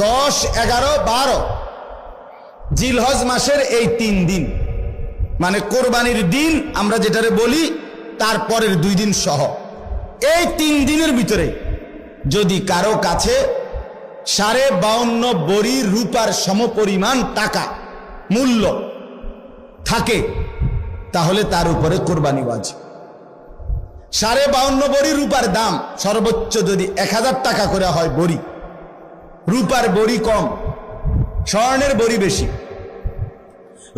10, 11, 12 জিলহজ মাসের এই 3 দিন, মানে কোরবানির দিন আমরা যেটারে বলি তারপরের 2 দিন সহ, এই 3 দিনের ভিতরে যদি কারো কাছে 52.5 বড়ি রূপার সমপরিমাণ টাকা মূল্য থাকে, তাহলে তার উপরে কোরবানি ওয়াজিব। 52.5 বড়ি রূপার দাম সর্বোচ্চ যদি 1000 টাকা করে হয় বড়ি, রূপার বড়ি কম, স্বর্ণের বড়ি বেশি।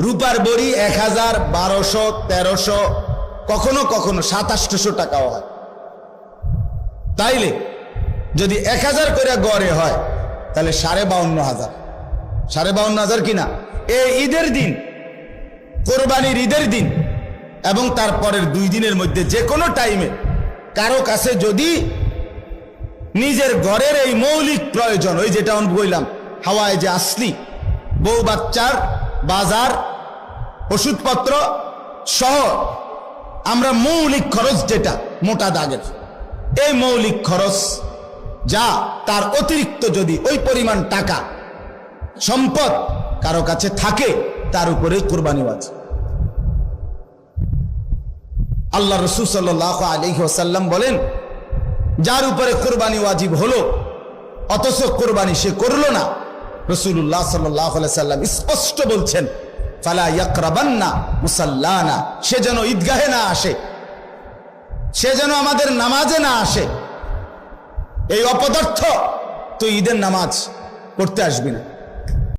রূপার বড়ি 1000, 1200, 1300, কখনো কখনো 2700 টাকাও হয়। তাইলে যদি 1000 করে গড়ে হয় তাহলে 52,500, 52,500 কিনা এই ঈদের দিন, কোরবানির ঈদের দিন এবং তারপরের 2 দিনের মধ্যে যে কোনো টাইমে কারো কাছে যদি নিজের ঘরের এই মৌলিক প্রয়োজন, ওই যেটা আমি বললাম হাওয়ায় যে আসলি, বউ বাচ্চার বাজার, ওষুধপত্র সহ আমরা মৌলিক খরচ যেটা মোটা দাগের, এই মৌলিক খরচ যা তার অতিরিক্ত যদি ওই পরিমাণ টাকা সম্পদ কারো কাছে থাকে, তার উপরে কুরবানি ওয়াজিব। আল্লাহ রাসূল সাল্লাল্লাহু আলাইহি ওয়াসাল্লাম বলেন, যার উপরে কুরবানি ওয়াজিব হলো অথচ কুরবানি সে করলো না, রাসূলুল্লাহ সাল্লাল্লাহু আলাইহি ওয়াসাল্লাম স্পষ্ট বলছেন, ফালা ইয়াকরাবান্না মুসাল্লানা, সে যেন ঈদগাহে না আসে, সে যেন আমাদের নামাজে না আসে। এই অপদার্থ তুই ঈদের নামাজ পড়তে আসবি না।